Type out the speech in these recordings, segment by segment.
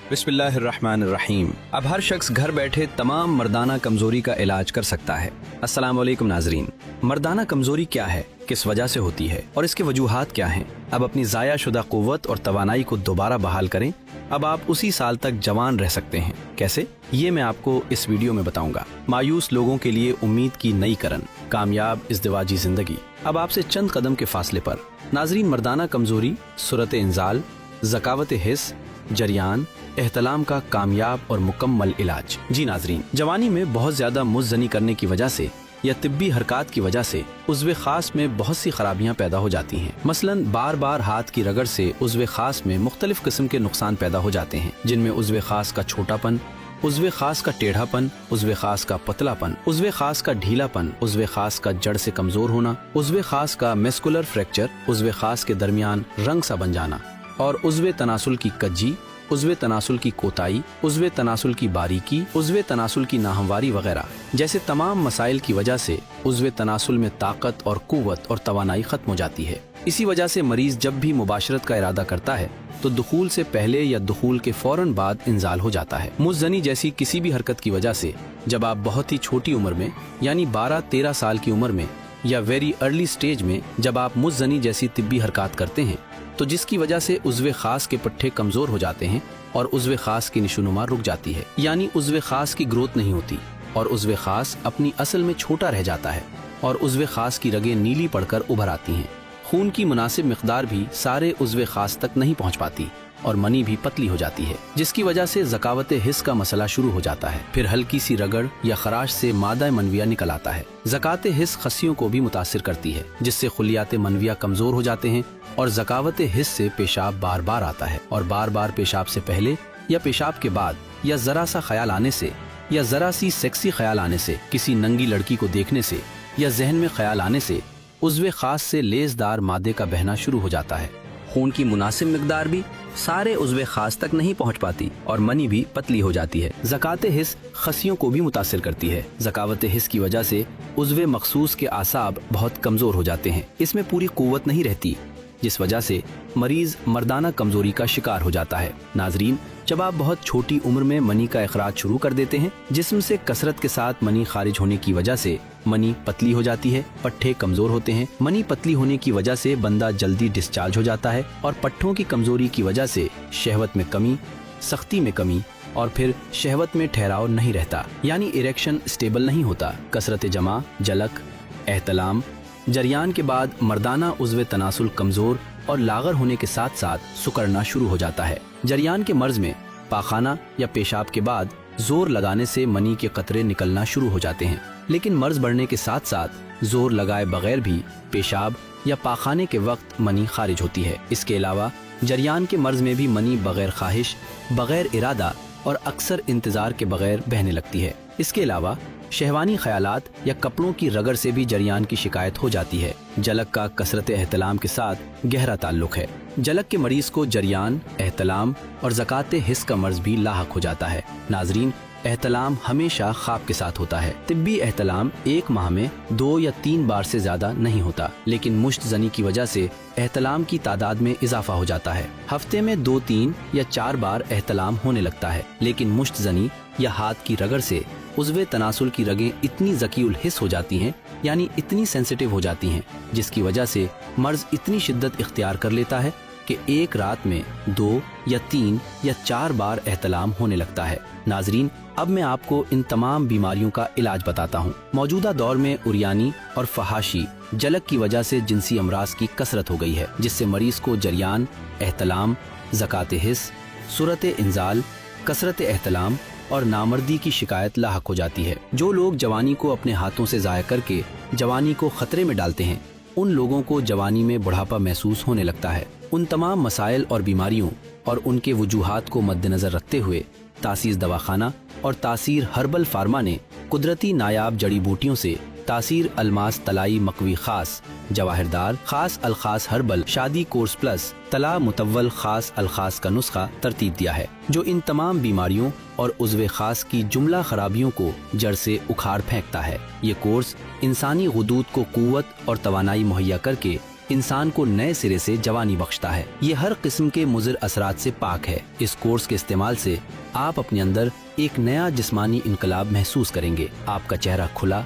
बिस्मिल्लाहिर्रहमानिर्रहीम। अब हर शख्स घर बैठे तमाम मर्दाना कमजोरी का इलाज कर सकता है। अस्सलाम वालेकुम नाजरीन। मर्दाना कमजोरी क्या है, किस वजह से होती है और इसके वजूहात क्या हैं? अब अपनी ज़ाया शुदा कुव्वत और तवानाई को दोबारा बहाल करें। अब आप उसी साल तक जवान रह सकते हैं। कैसे, ये मैं आपको इस वीडियो में बताऊंगा। मायूस लोगों के लिए उम्मीद की नई करन, कामयाब इज़्दिवाजी जिंदगी अब आपसे चंद कदम के फासले पर। नाजरीन, मर्दाना कमजोरी, सूरत इंजाल, ज़कावत हिस्स, जरियान, एहतलाम का कामयाब और मुकम्मल इलाज। जी नाजरीन, जवानी में बहुत ज्यादा मुज़्ज़नी करने की वजह से या तिब्बी हरकत की वजह से उज़्व खास में बहुत सी खराबियां पैदा हो जाती हैं। मसलन बार बार हाथ की रगड़ से उज़्व खास में मुख्तलिफ किस्म के नुकसान पैदा हो जाते हैं, जिनमें उज़्व खास का छोटापन, उज़्व खास का टेढ़ापन, उज़्व खास का पतलापन, उज़्व खास का ढीलापन, उज़्व खास का जड़ से कमजोर होना, उज़्व खास का मेस्कुलर फ्रैक्चर, उज़्व खास के दरमियान रंग सा बन जाना और उज़्व तनासुल की कज्जी, उज़्व तनासुल की कोताही, उज़्व तनासुल की बारीकी, उज़्व तनासुल की नाहमवारी वगैरह जैसे तमाम मसाइल की वजह से उज़्व तनासुल में ताकत और कुव्वत और तवानाई खत्म हो जाती है। इसी वजह से मरीज जब भी मुबाशरत का इरादा करता है तो दुखूल से पहले या दुखूल के फौरन बाद इंजाल हो जाता है। मुज़्ज़नी जैसी किसी भी हरकत की वजह से जब आप बहुत ही छोटी उम्र में यानी 12-13 साल की उम्र में या वेरी अर्ली स्टेज में जब आप मुज़्ज़नी जैसी तिब्बी हरकत करते हैं तो जिसकी वजह से उज़्व खास के पट्टे कमजोर हो जाते हैं और उज़्व खास की निशोनुमा रुक जाती है, यानी उज़्व खास की ग्रोथ नहीं होती और उज़्व खास अपनी असल में छोटा रह जाता है और उज़्व खास की रगें नीली पड़कर उभर आती हैं। खून की मुनासिब मिकदार भी सारे उज़्व खास तक नहीं पहुँच पाती और मनी भी पतली हो जाती है, जिसकी वजह से ज़कावत हिस्स का मसला शुरू हो जाता है। फिर हल्की सी रगड़ या खराश से मादा मनविया निकल आता है। ज़कात हिस्स खस्सियों को भी मुतासिर करती है, जिससे खुलियात मनविया कमजोर हो जाते हैं और ज़कावत हिस्स से पेशाब बार बार आता है और बार बार पेशाब से पहले या पेशाब के बाद या जरा सा ख्याल आने से या जरा सी सेक्सी ख्याल आने से, किसी नंगी लड़की को देखने से या जहन में ख्याल आने से उज़्व खास से लेजदार मादे का बहना शुरू हो जाता है। खून की मुनासिब मिकदार भी सारे उज़्व खास तक नहीं पहुंच पाती और मनी भी पतली हो जाती है। ज़कात हिस्स खस्सियों को भी मुतासिर करती है। ज़कावत हिस्स की वजह से उज़्व मखसूस के आसाब बहुत कमजोर हो जाते हैं, इसमें पूरी कुव्वत नहीं रहती, जिस वजह से मरीज मर्दाना कमजोरी का शिकार हो जाता है। नाजरीन, जब आप बहुत छोटी उम्र में मनी का इखराज शुरू कर देते हैं, जिस्म से कसरत के साथ मनी खारिज होने की वजह से मनी पतली हो जाती है, पट्टे कमजोर होते हैं। मनी पतली होने की वजह से बंदा जल्दी डिस्चार्ज हो जाता है और पट्टों की कमजोरी की वजह से शहवत में कमी, सख्ती में कमी और फिर शहवत में ठहराव नहीं रहता, यानी इरेक्शन स्टेबल नहीं होता। कसरत जमा, जलक, एहतलाम, जरियान के बाद मर्दाना उज़्व तनासुल कमजोर और लागर होने के साथ साथ सुकड़ना शुरू हो जाता है। जरियान के मर्ज में पाखाना या पेशाब के बाद जोर लगाने से मनी के कतरे निकलना शुरू हो जाते हैं, लेकिन मर्ज बढ़ने के साथ साथ जोर लगाए बगैर भी पेशाब या पाखाने के वक्त मनी खारिज होती है। इसके अलावा जरियान के मर्ज में भी मनी बगैर ख्वाहिश, बगैर इरादा और अक्सर इंतजार के बगैर बहने लगती है। इसके अलावा शहवानी ख्यालात या कपड़ों की रगड़ से भी जरियान की शिकायत हो जाती है। जलक का कसरत एहतलाम के साथ गहरा ताल्लुक है। जलक के मरीज को जरियान, एहतलाम और ज़कात हिस्स का मर्ज भी लाहक हो जाता है। नाजरीन, एहतलाम हमेशा ख्वाब के साथ होता है। तिब्बी एहतलाम एक माह में 2 या 3 बार से ज्यादा नहीं होता, लेकिन मुश्तज़नी की वजह से एहतलाम की तादाद में इजाफा हो जाता है। हफ्ते में 2, 3 या 4 बार एहतलाम होने लगता है, लेकिन मुश्तज़नी या हाथ की रगड़ से उज़्व तनासुल की रगें इतनी ज़कीउल हिस्स हो जाती हैं, यानी इतनी सेंसिटिव हो जाती हैं, जिसकी वजह से मर्ज इतनी शिद्दत इख्तियार कर लेता है कि एक रात में 2 या 3 या 4 बार एहतलाम होने लगता है। नाजरीन, अब मैं आपको इन तमाम बीमारियों का इलाज बताता हूँ। मौजूदा दौर में उरियानी और फहाशी, जलक की वजह से जिनसी अमराज की कसरत हो गई है, जिससे मरीज को जरियान, एहतलाम, ज़कात हिस्स, सूरत इंजाल, कसरत एहतलाम और नामर्दी की शिकायत लाहक हो जाती है। जो लोग जवानी को अपने हाथों से ज़ाया करके जवानी को खतरे में डालते हैं, उन लोगों को जवानी में बुढ़ापा महसूस होने लगता है। उन तमाम मसाइल और बीमारियों और उनके वजूहात को मद्देनजर रखते हुए तासीर दवाखाना और तासीर हर्बल फार्मा ने कुदरती नायाब जड़ी बूटियों से तासीर अलमास तलाई मकवी खास, जवाहिरदार खास अलखास हर्बल शादी कोर्स प्लस तला मुतव्वल खास अलखास का नुस्खा तरतीब दिया है, जो इन तमाम बीमारियों और उज़्व खास की जुमला खराबियों को जड़ से उखाड़ फेंकता है। ये कोर्स इंसानी गुदूद को कुव्वत और तवानाई मुहैया करके انسان کو نئے سرے سے جوانی بخشتا ہے۔ یہ ہر قسم کے مضر اثرات سے پاک ہے۔ اس کورس کے استعمال سے آپ اپنے اندر ایک نیا جسمانی انقلاب محسوس کریں گے۔ آپ کا چہرہ کھلا،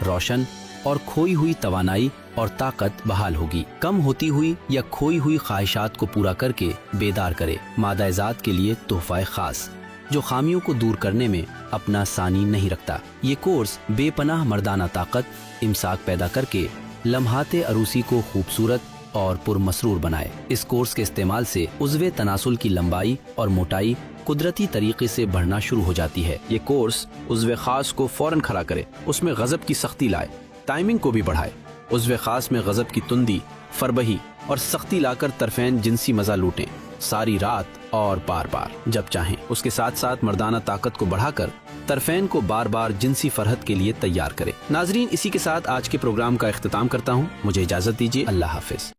روشن اور کھوئی ہوئی توانائی اور طاقت بحال ہوگی۔ کم ہوتی ہوئی یا کھوئی ہوئی خواہشات کو پورا کر کے بیدار کرے۔ مادہ ذات کے لیے تحفہ خاص جو خامیوں کو دور کرنے میں اپنا ثانی نہیں رکھتا۔ یہ کورس بے پناہ مردانہ طاقت امساک پیدا کر کے لمحات عروسی کو خوبصورت اور پرمسرور بنائے۔ اس کورس کے استعمال سے عضو تناسل کی لمبائی اور موٹائی قدرتی طریقے سے بڑھنا شروع ہو جاتی ہے۔ یہ کورس عضو خاص کو فوراً کھڑا کرے، اس میں غضب کی سختی لائے، ٹائمنگ کو بھی بڑھائے۔ عضو خاص میں غضب کی تندی، فربہی اور سختی لا کر طرفین جنسی مزہ لوٹیں، ساری رات اور بار بار جب چاہیں۔ اس کے ساتھ ساتھ مردانہ طاقت کو بڑھا کر طرفین کو بار بار جنسی فرحت کے لیے تیار کرے۔ ناظرین، اسی کے ساتھ آج کے پروگرام کا اختتام کرتا ہوں۔ مجھے اجازت دیجیے، اللہ حافظ۔